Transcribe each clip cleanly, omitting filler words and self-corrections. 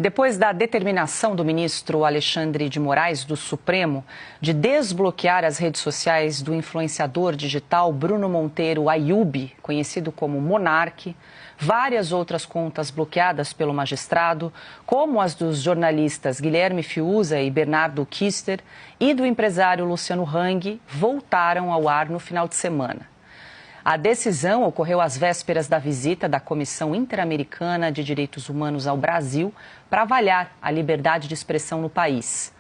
Depois da determinação do ministro Alexandre de Moraes, do Supremo, de desbloquear as redes sociais do influenciador digital Bruno Monteiro Ayubi, conhecido como Monark, várias outras contas bloqueadas pelo magistrado, como as dos jornalistas Guilherme Fiuza e Bernardo Kister e do empresário Luciano Hang, voltaram ao ar no final de semana. A decisão ocorreu às vésperas da visita da Comissão Interamericana de Direitos Humanos ao Brasil para avaliar a liberdade de expressão no país.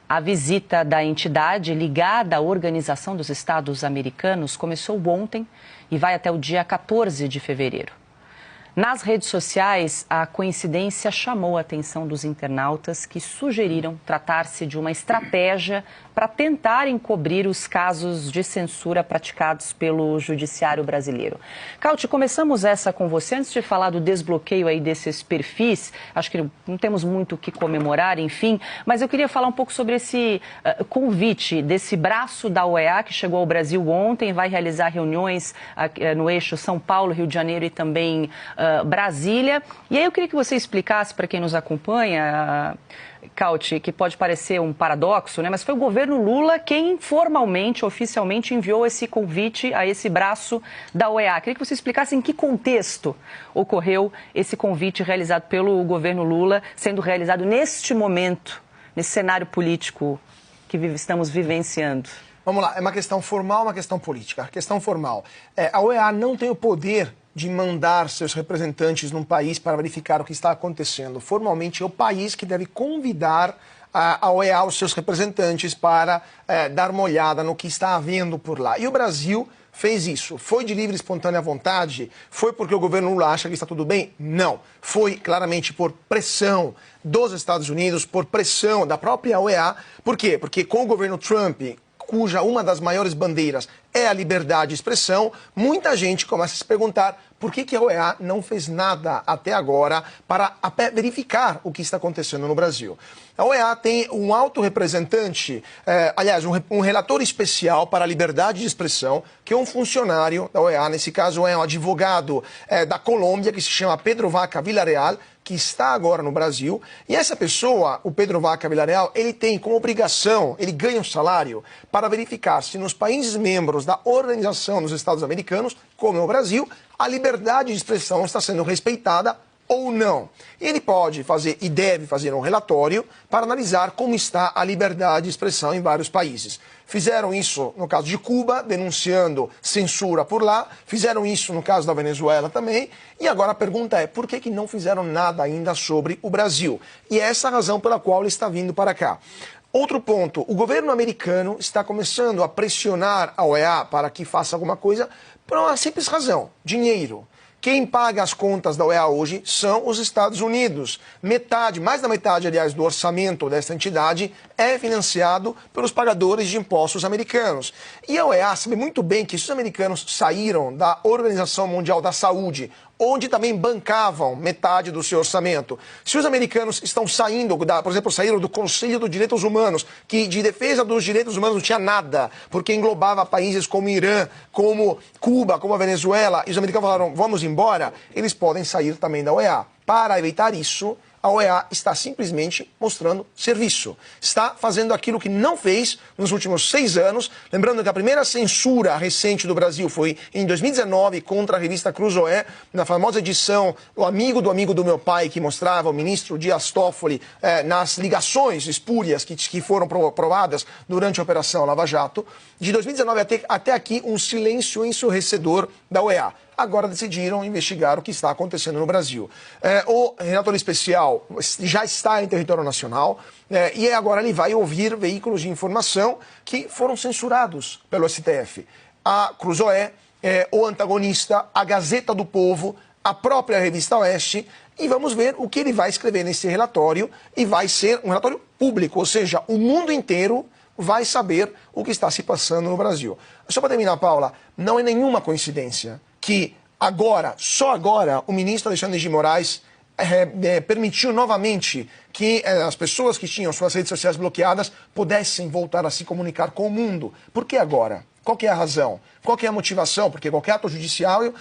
A visita da entidade ligada à Organização dos Estados Americanos começou ontem e vai até o dia 14 de fevereiro. Nas redes sociais, a coincidência chamou a atenção dos internautas que sugeriram tratar-se de uma estratégia para tentar encobrir os casos de censura praticados pelo judiciário brasileiro. Cauti, começamos essa com você. Antes de falar do desbloqueio aí desses perfis, acho que não temos muito o que comemorar, enfim, mas eu queria falar um pouco sobre esse convite desse braço da OEA que chegou ao Brasil ontem, vai realizar reuniões no eixo São Paulo, Rio de Janeiro e também Brasília. E aí eu queria que você explicasse para quem nos acompanha, Cauti, que pode parecer um paradoxo, né? Mas foi o governo Lula quem formalmente, oficialmente enviou esse convite a esse braço da OEA. Queria que você explicasse em que contexto ocorreu esse convite realizado pelo governo Lula, sendo realizado neste momento, nesse cenário político que estamos vivenciando. Vamos lá, é uma questão formal, uma questão política. A questão formal, a OEA não tem o poder de mandar seus representantes num país para verificar o que está acontecendo. Formalmente, é o país que deve convidar a OEA, os seus representantes, para dar uma olhada no que está havendo por lá. E o Brasil fez isso. Foi de livre e espontânea vontade? Foi porque o governo Lula acha que está tudo bem? Não. Foi claramente por pressão dos Estados Unidos, por pressão da própria OEA. Por quê? Porque com o governo Trump, cuja uma das maiores bandeiras é a liberdade de expressão, muita gente começa a se perguntar por que a OEA não fez nada até agora para verificar o que está acontecendo no Brasil. A OEA tem um alto representante, aliás, um relator especial para a liberdade de expressão, que é um funcionário da OEA, nesse caso é um advogado da Colômbia, que se chama Pedro Vaca Villarreal, que está agora no Brasil, e essa pessoa, o Pedro Vaca Villarreal, ele tem como obrigação, ele ganha um salário para verificar se nos países membros da Organização dos Estados Americanos, como é o Brasil, a liberdade de expressão está sendo respeitada ou não. Ele pode fazer e deve fazer um relatório para analisar como está a liberdade de expressão em vários países. Fizeram isso no caso de Cuba, denunciando censura por lá, fizeram isso no caso da Venezuela também, e agora a pergunta é, por que não fizeram nada ainda sobre o Brasil? E é essa a razão pela qual ele está vindo para cá. Outro ponto, o governo americano está começando a pressionar a OEA para que faça alguma coisa por uma simples razão, dinheiro. Quem paga as contas da OEA hoje são os Estados Unidos. Metade, mais da metade, aliás, do orçamento dessa entidade é financiado pelos pagadores de impostos americanos. E a OEA sabe muito bem que se os americanos saíram da Organização Mundial da Saúde, onde também bancavam metade do seu orçamento. Se os americanos estão saindo, por exemplo, saíram do Conselho dos Direitos Humanos, que de defesa dos direitos humanos não tinha nada, porque englobava países como Irã, como Cuba, como a Venezuela, e os americanos falaram, vamos embora, eles podem sair também da OEA. Para evitar isso, a OEA está simplesmente mostrando serviço. Está fazendo aquilo que não fez nos últimos 6 anos. Lembrando que a primeira censura recente do Brasil foi em 2019 contra a revista Cruzoé, na famosa edição O Amigo do Meu Pai, que mostrava o ministro Dias Toffoli nas ligações espúrias que foram provadas durante a Operação Lava Jato. De 2019 até aqui, um silêncio ensurdecedor da OEA. Agora decidiram investigar o que está acontecendo no Brasil. O relator especial já está em território nacional e agora ele vai ouvir veículos de informação que foram censurados pelo STF. A Cruzoé, o Antagonista, a Gazeta do Povo, a própria Revista Oeste, e vamos ver o que ele vai escrever nesse relatório, e vai ser um relatório público, ou seja, o mundo inteiro vai saber o que está se passando no Brasil. Só para terminar, Paula, não é nenhuma coincidência que agora, só agora, o ministro Alexandre de Moraes permitiu novamente que as pessoas que tinham suas redes sociais bloqueadas pudessem voltar a se comunicar com o mundo. Por que agora? Qual que é a razão? Qual que é a motivação? Porque qualquer ato judiciário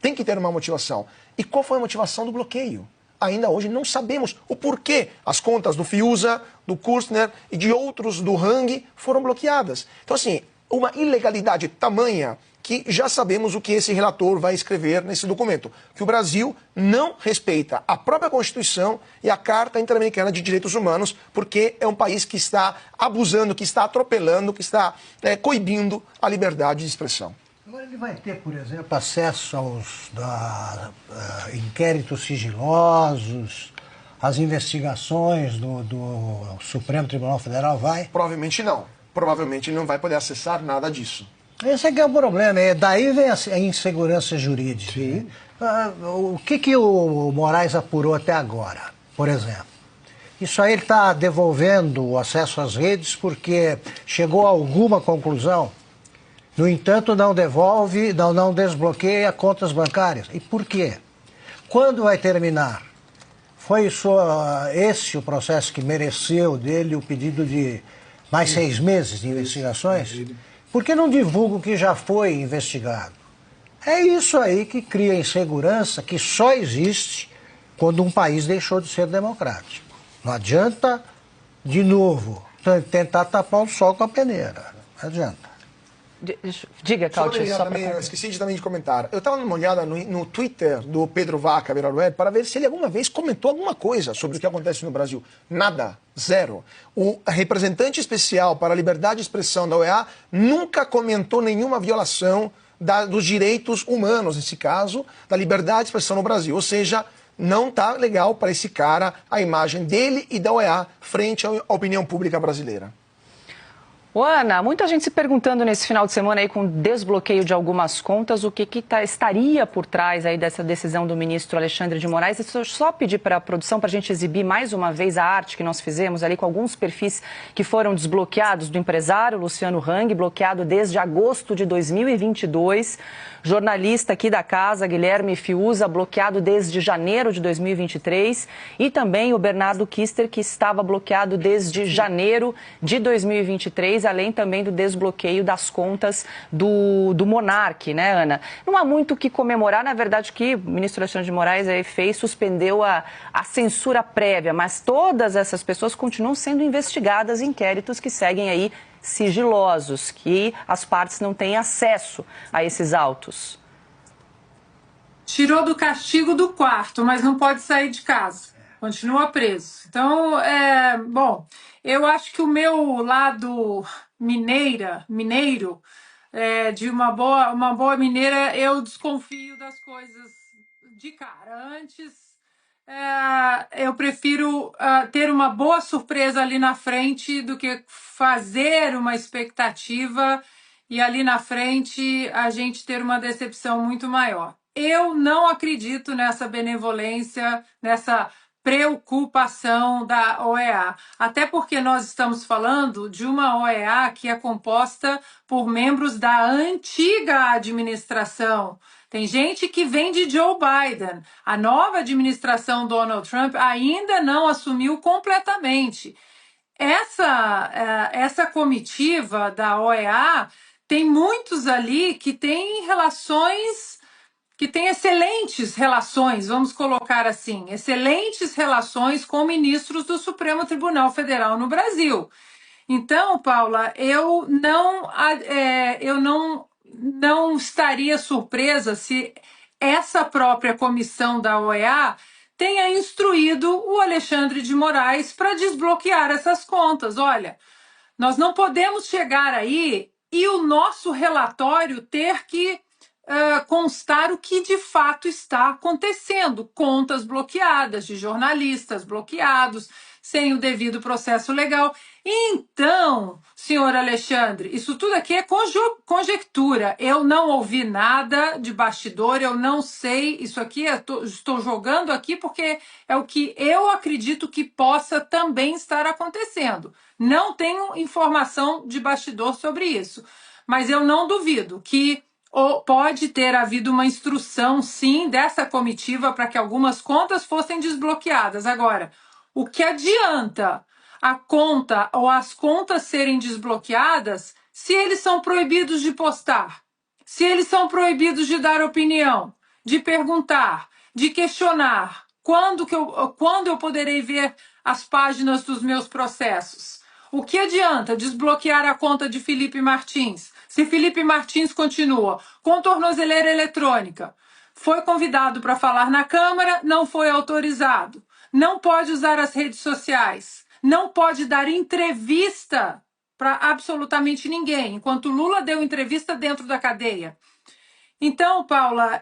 tem que ter uma motivação. E qual foi a motivação do bloqueio? ainda hoje não sabemos o porquê as contas do Fiuza, do Kurtner e de outros do Hang foram bloqueadas. Então, assim, uma ilegalidade tamanha que já sabemos o que esse relator vai escrever nesse documento, que o Brasil não respeita a própria Constituição e a Carta Interamericana de Direitos Humanos, porque é um país que está abusando, que está atropelando, que está coibindo a liberdade de expressão. Agora ele vai ter, por exemplo, acesso aos inquéritos sigilosos, às investigações do Supremo Tribunal Federal, vai? Provavelmente não. Provavelmente ele não vai poder acessar nada disso. Esse é que é o problema, daí vem a insegurança jurídica. Sim. O que o Moraes apurou até agora, por exemplo? Isso aí ele está devolvendo o acesso às redes porque chegou a alguma conclusão. No entanto, não devolve, não desbloqueia contas bancárias. E por quê? Quando vai terminar? Foi esse o processo que mereceu dele o pedido de mais 6 meses de investigações? Por que não divulga o que já foi investigado? É isso aí que cria insegurança que só existe quando um país deixou de ser democrático. Não adianta, de novo, tentar tapar o sol com a peneira. Não adianta. Diga, Cláudio. Eu esqueci também de comentar. Eu estava dando uma olhada no Twitter do Pedro Vaca, vereador Web, para ver se ele alguma vez comentou alguma coisa sobre o que acontece no Brasil. Nada. Zero. O representante especial para a liberdade de expressão da OEA nunca comentou nenhuma violação dos direitos humanos, nesse caso, da liberdade de expressão no Brasil. Ou seja, não está legal para esse cara a imagem dele e da OEA frente à opinião pública brasileira. Ana, muita gente se perguntando nesse final de semana aí com o desbloqueio de algumas contas, o que estaria por trás aí dessa decisão do ministro Alexandre de Moraes. Eu só pedir para a produção para a gente exibir mais uma vez a arte que nós fizemos ali com alguns perfis que foram desbloqueados do empresário Luciano Hang, bloqueado desde agosto de 2022, jornalista aqui da casa, Guilherme Fiuza, bloqueado desde janeiro de 2023 e também o Bernardo Kister, que estava bloqueado desde janeiro de 2023, além também do desbloqueio das contas do Monark, né, Ana? Não há muito o que comemorar, na verdade, que o ministro Alexandre de Moraes aí suspendeu a censura prévia, mas todas essas pessoas continuam sendo investigadas em inquéritos que seguem aí sigilosos, que as partes não têm acesso a esses autos. Tirou do castigo do quarto, mas não pode sair de casa. Continua preso. Então, bom, eu acho que o meu lado mineiro, de uma boa mineira, eu desconfio das coisas de cara. Antes, eu prefiro ter uma boa surpresa ali na frente do que fazer uma expectativa e ali na frente a gente ter uma decepção muito maior. Eu não acredito nessa benevolência, nessa preocupação da OEA, até porque nós estamos falando de uma OEA que é composta por membros da antiga administração. Tem gente que vem de Joe Biden. A nova administração Donald Trump ainda não assumiu completamente. Essa comitiva da OEA tem muitos ali que têm excelentes relações, vamos colocar assim, excelentes relações com ministros do Supremo Tribunal Federal no Brasil. Então, Paula, eu não estaria surpresa se essa própria comissão da OEA tenha instruído o Alexandre de Moraes para desbloquear essas contas. Olha, nós não podemos chegar aí e o nosso relatório ter que constar o que de fato está acontecendo. Contas bloqueadas de jornalistas bloqueados, sem o devido processo legal. Então, senhor Alexandre, isso tudo aqui é conjectura. Eu não ouvi nada de bastidor, eu não sei. Isso aqui estou jogando aqui porque é o que eu acredito que possa também estar acontecendo. Não tenho informação de bastidor sobre isso, mas eu não duvido que pode ter havido uma instrução, sim, dessa comitiva para que algumas contas fossem desbloqueadas. Agora, o que adianta a conta ou as contas serem desbloqueadas se eles são proibidos de postar, se eles são proibidos de dar opinião, de perguntar, de questionar? Quando eu poderei ver as páginas dos meus processos? O que adianta desbloquear a conta de Felipe Martins, se Felipe Martins continua com tornozeleira eletrônica? Foi convidado para falar na Câmara, não foi autorizado. Não pode usar as redes sociais. Não pode dar entrevista para absolutamente ninguém, enquanto Lula deu entrevista dentro da cadeia. Então, Paula,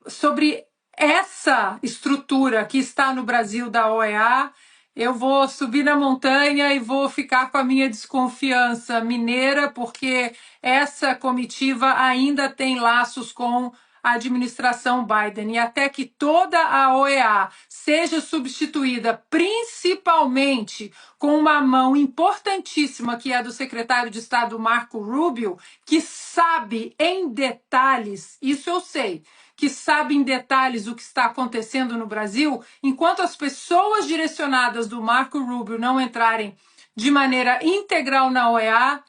sobre essa estrutura que está no Brasil da OEA, eu vou subir na montanha e vou ficar com a minha desconfiança mineira, porque essa comitiva ainda tem laços com a administração Biden. E até que toda a OEA seja substituída, principalmente com uma mão importantíssima, que é do secretário de Estado Marco Rubio, que sabe em detalhes, isso eu sei, que sabe em detalhes o que está acontecendo no Brasil, enquanto as pessoas direcionadas do Marco Rubio não entrarem de maneira integral na OEA,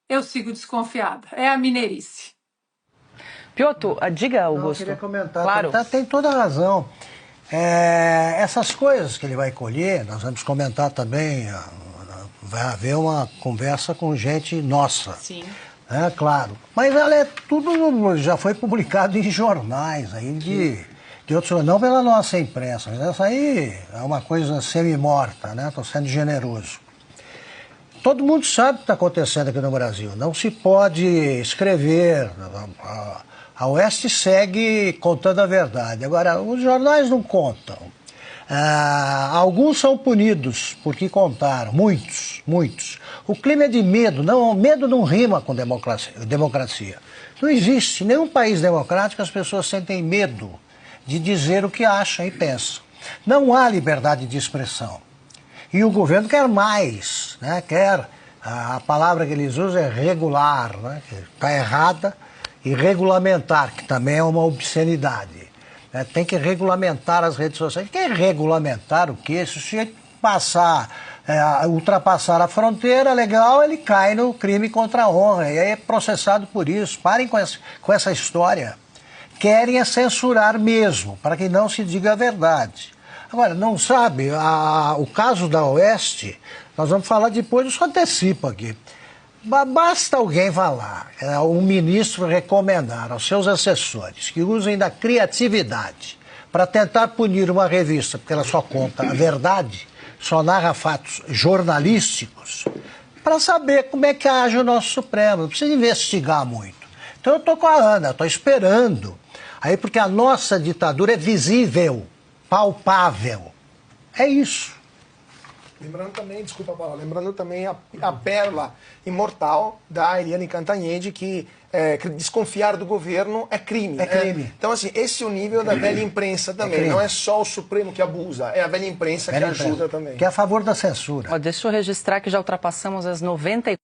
eu sigo desconfiada. É a mineirice. Piotr, diga, Augusto. Eu queria comentar, claro. Tem toda a razão. Essas coisas que ele vai colher, nós vamos comentar também, vai haver uma conversa com gente nossa. Sim. Claro. Mas ela é tudo, já foi publicado em jornais aí de outros, não pela nossa imprensa, mas essa aí é uma coisa semi-morta, né? Estou sendo generoso. Todo mundo sabe o que está acontecendo aqui no Brasil. Não se pode escrever. A Oeste segue contando a verdade. Agora, os jornais não contam. Alguns são punidos porque contaram, muitos. O clima é de medo. Medo não rima com democracia. Não existe em nenhum país democrático as pessoas sentem medo de dizer o que acham e pensam. Não há liberdade de expressão. E o governo quer mais, né? A palavra que eles usam é regular, né? Que está errada. E regulamentar, que também é uma obscenidade. Tem que regulamentar as redes sociais. Quer regulamentar o quê? Se o sujeito ultrapassar a fronteira, legal, ele cai no crime contra a honra. E aí é processado por isso. Parem com essa história. Querem censurar mesmo, para que não se diga a verdade. Agora, não sabe, o caso da Oeste, nós vamos falar depois, eu só antecipo aqui. Basta alguém falar, um ministro recomendar aos seus assessores que usem da criatividade para tentar punir uma revista, porque ela só conta a verdade, só narra fatos jornalísticos, para saber como é que age o nosso Supremo. Não precisa investigar muito. Então eu estou com a Ana, estou esperando. Aí porque a nossa ditadura é visível, palpável. É isso. Lembrando também, desculpa, Paula, lembrando também a pérola imortal da Eliane Cantanhede, que desconfiar do governo é crime. É crime. Então, assim, esse é o nível da velha imprensa também. Não é só o Supremo que abusa, é a velha imprensa que ajuda também. Que é a favor da censura. Deixa eu registrar que já ultrapassamos as 94.